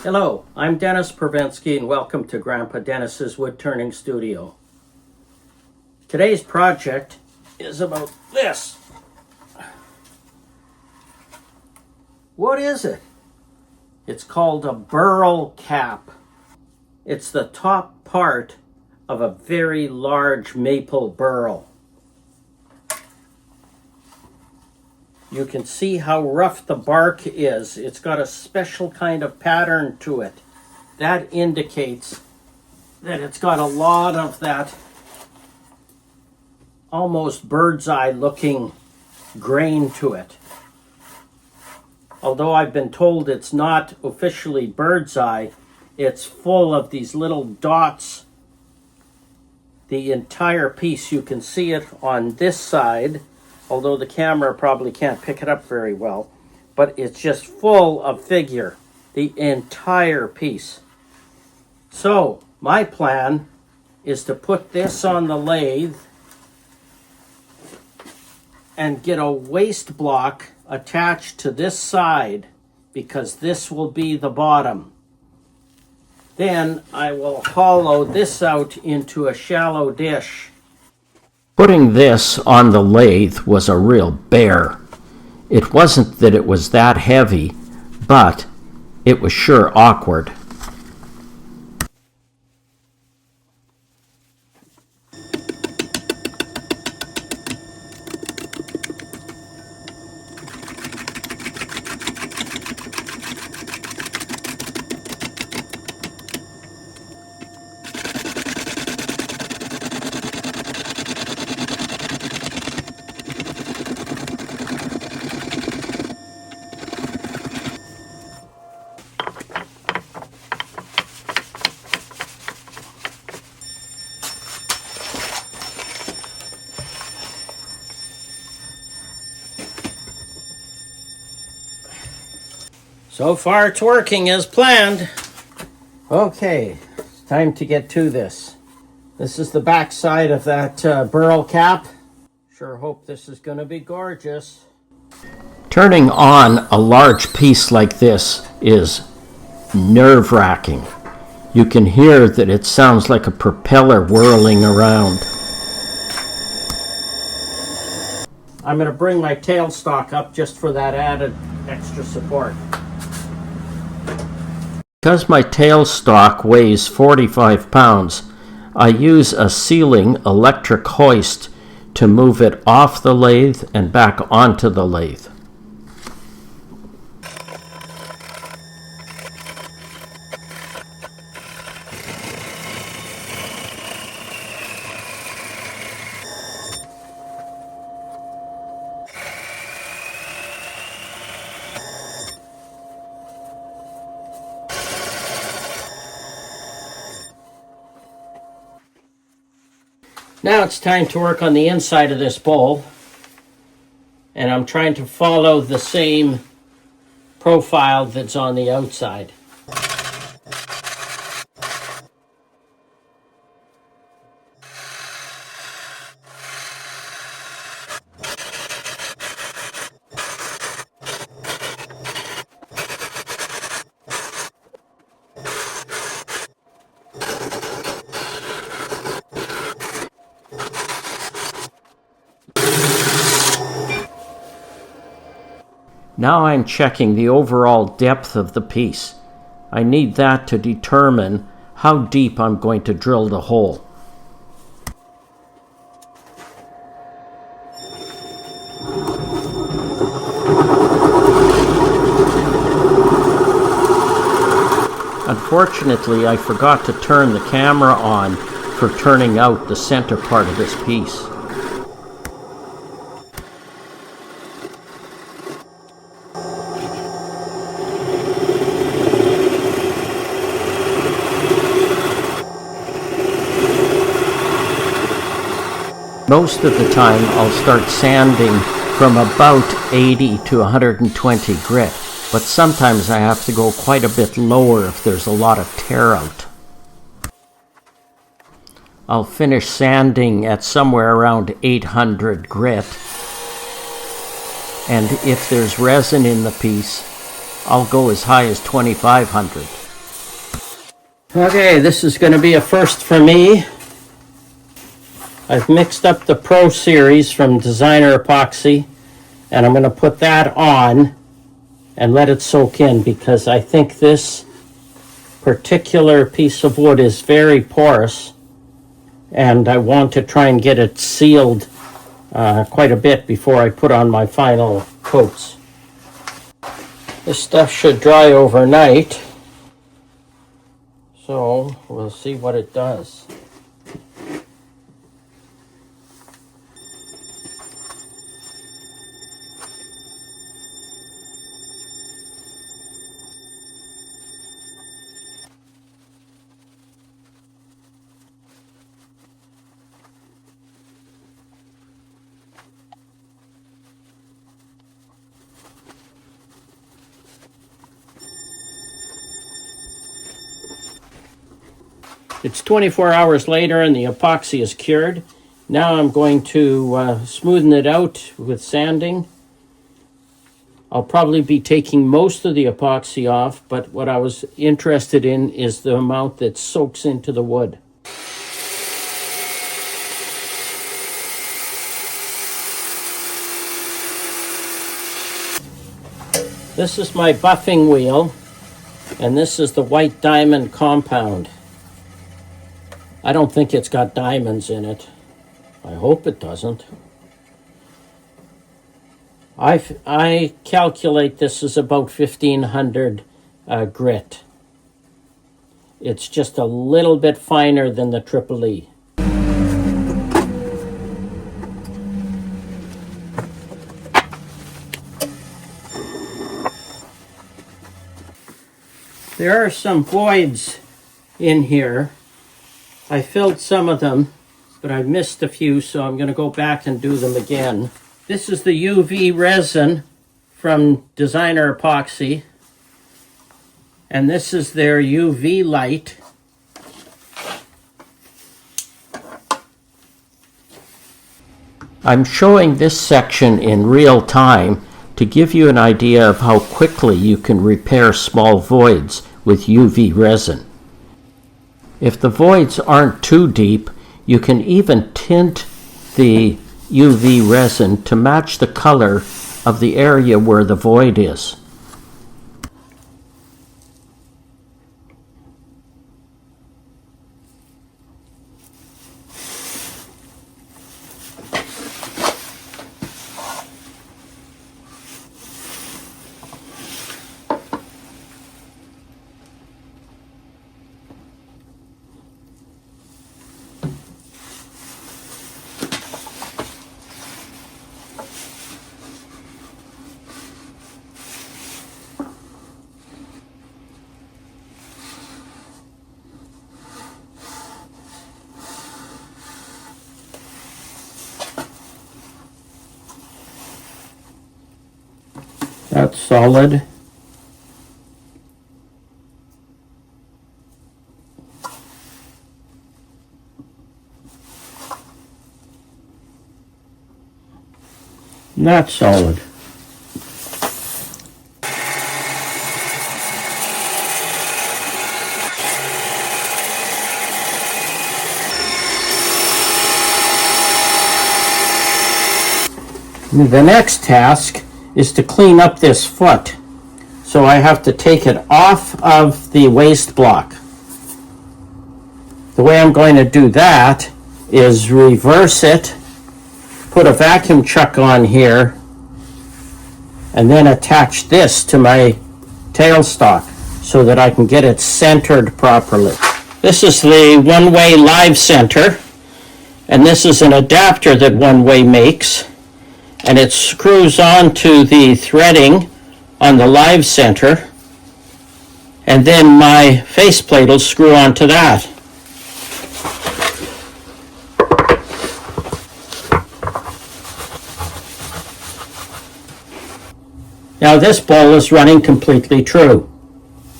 Hello, I'm Dennis Prevensky and welcome to Grandpa Dennis's Woodturning Studio. Today's project is about this. What is it? It's called a burl cap. It's the top part of a very large maple burl. You can see how rough the bark is. It's got a special kind of pattern to it. That indicates that it's got a lot of that almost bird's eye looking grain to it. Although I've been told it's not officially bird's eye, it's full of these little dots. The entire piece, you can see it on this side, although the camera probably can't pick it up very well, but it's just full of figure, the entire piece. So my plan is to put this on the lathe and get a waste block attached to this side, because this will be the bottom. Then I will hollow this out into a shallow dish. Putting this on the lathe was a real bear. It wasn't that it was that heavy, but it was sure awkward. So far it's working as planned. Okay, it's time to get to this. This is the back side of that burl cap. Sure hope this is going to be gorgeous. Turning on a large piece like this is nerve-wracking. You can hear that it sounds like a propeller whirling around. I'm going to bring my tailstock up just for that added extra support. Because my tailstock weighs 45 pounds, I use a ceiling electric hoist to move it off the lathe and back onto the lathe. Now it's time to work on the inside of this bowl, and I'm trying to follow the same profile that's on the outside. Now I'm checking the overall depth of the piece. I need that to determine how deep I'm going to drill the hole. Unfortunately, I forgot to turn the camera on for turning out the center part of this piece. Most of the time I'll start sanding from about 80 to 120 grit, but sometimes I have to go quite a bit lower if there's a lot of tear out. I'll finish sanding at somewhere around 800 grit, and if there's resin in the piece, I'll go as high as 2500. Okay, this is going to be a first for me. I've mixed up the Pro Series from Designer Epoxy, and I'm going to put that on and let it soak in, because I think this particular piece of wood is very porous, and I want to try and get it sealed quite a bit before I put on my final coats. This stuff should dry overnight, so we'll see what it does. It's 24 hours later and the epoxy is cured. Now I'm going to smoothen it out with sanding. I'll probably be taking most of the epoxy off, but what I was interested in is the amount that soaks into the wood. This is my buffing wheel, and this is the white diamond compound. I don't think it's got diamonds in it. I hope it doesn't. I calculate this is about 1,500 grit. It's just a little bit finer than the Triple E. There are some voids in here. I filled some of them, but I missed a few, so I'm going to go back and do them again. This is the UV resin from Designer Epoxy, and this is their UV light. I'm showing this section in real time to give you an idea of how quickly you can repair small voids with UV resin. If the voids aren't too deep, you can even tint the UV resin to match the color of the area where the void is. That's solid. Not solid. The next task is to clean up this foot. So I have to take it off of the waste block. The way I'm going to do that is reverse it, put a vacuum chuck on here, and then attach this to my tailstock so that I can get it centered properly. This is the one-way live center, and this is an adapter that One-Way makes, and it screws onto the threading on the live center, and then my faceplate will screw onto that. Now this bowl is running completely true.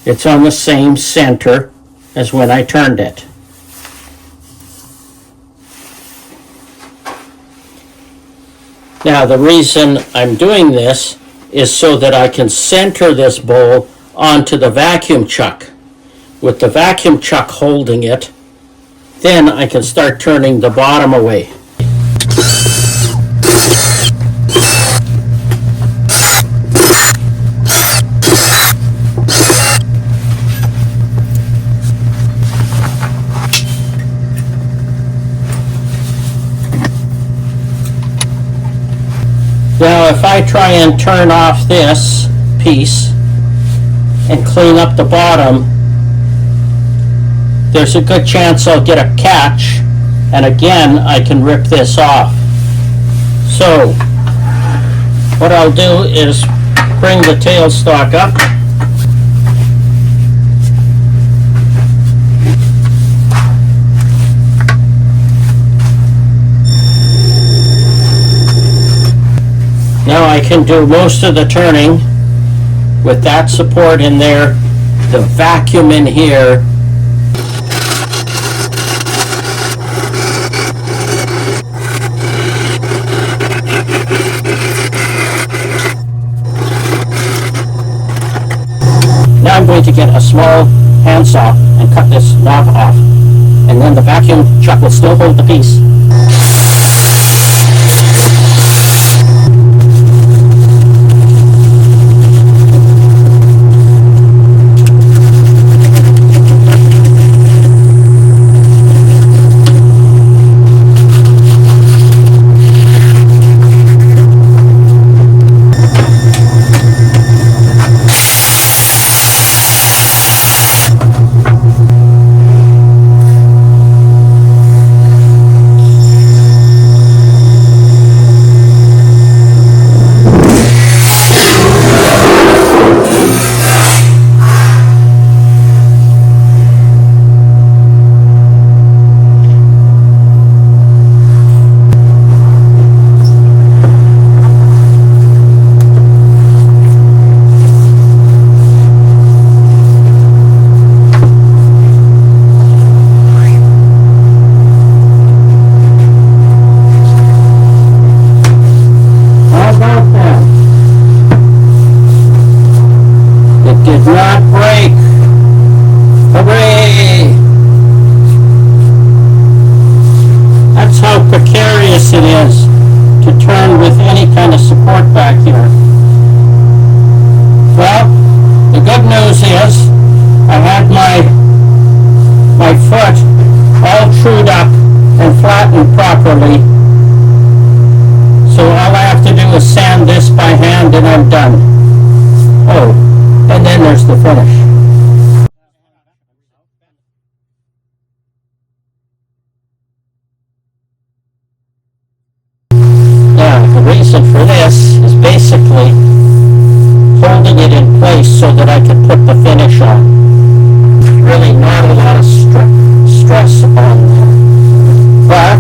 It's on the same center as when I turned it. Now the reason I'm doing this is so that I can center this bowl onto the vacuum chuck. with the vacuum chuck holding it, then I can start turning the bottom away. Now if I try and turn off this piece and clean up the bottom, there's a good chance I'll get a catch, and again I can rip this off. So what I'll do is bring the tailstock up. Now I can do most of the turning with that support in there, the vacuum in here. Now I'm going to get a small handsaw and cut this knob off, and then the vacuum chuck will still hold the piece. It is to turn with any kind of support back here. Well, the good news is I had my foot all trued up and flattened properly, so all I have to do is sand this by hand and I'm done. Oh, and then there's the finish. For this is basically holding it in place so that I can put the finish on. Really not a lot of stress on there, but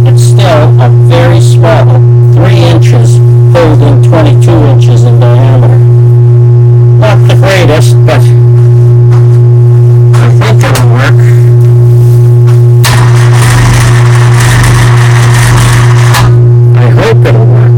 it's still a very small 3 inches holding 22 inches in diameter. Not the greatest, but I think it'll work. It'll work.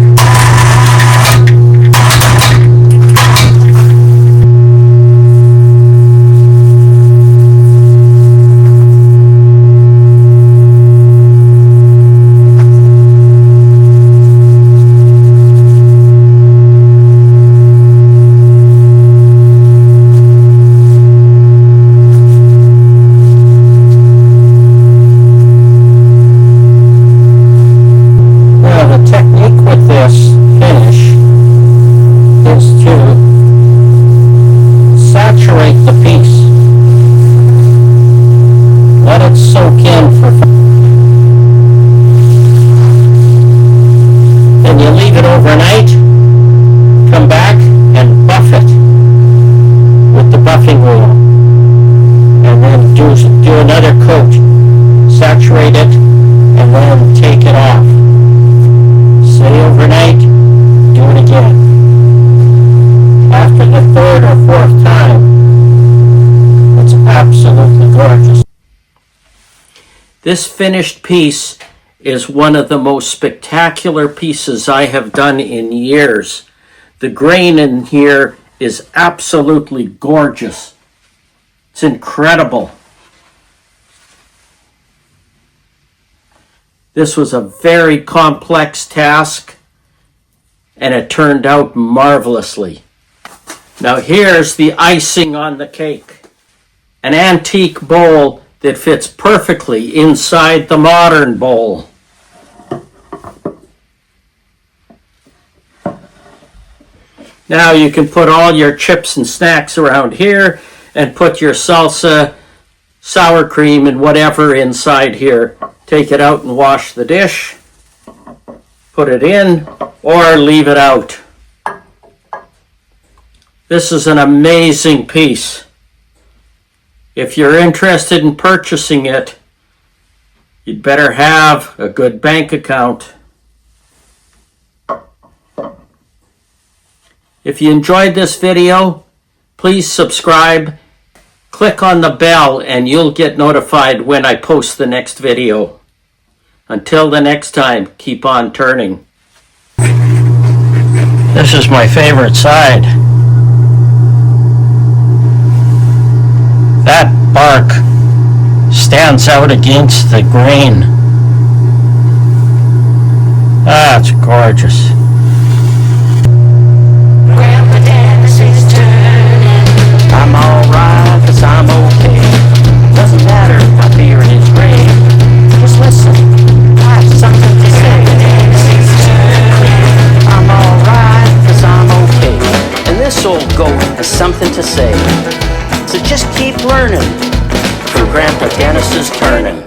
This finished piece is one of the most spectacular pieces I have done in years. The grain in here is absolutely gorgeous. It's It's incredible. This was a very complex task, and it turned out marvelously. Now here's the icing on the cake. An antique bowl that fits perfectly inside the modern bowl. Now you can put all your chips and snacks around here and put your salsa, sour cream, and whatever inside here. Take it out and wash the dish, put it in, or leave it out. This is an amazing piece. If you're interested in purchasing it, you'd better have a good bank account. If you enjoyed this video, please subscribe, click on the bell, and you'll get notified when I post the next video. Until the next time, keep on turning. This is my favorite side. That bark stands out against the grain. Ah, it's gorgeous. I'm alright, 'cause I'm okay. Doesn't matter if my beard is gray. Just listen, I have something to say. I'm alright, 'cause I'm okay. And this old goat has something to say. So just keep learning from Grandpa Dennis's turning.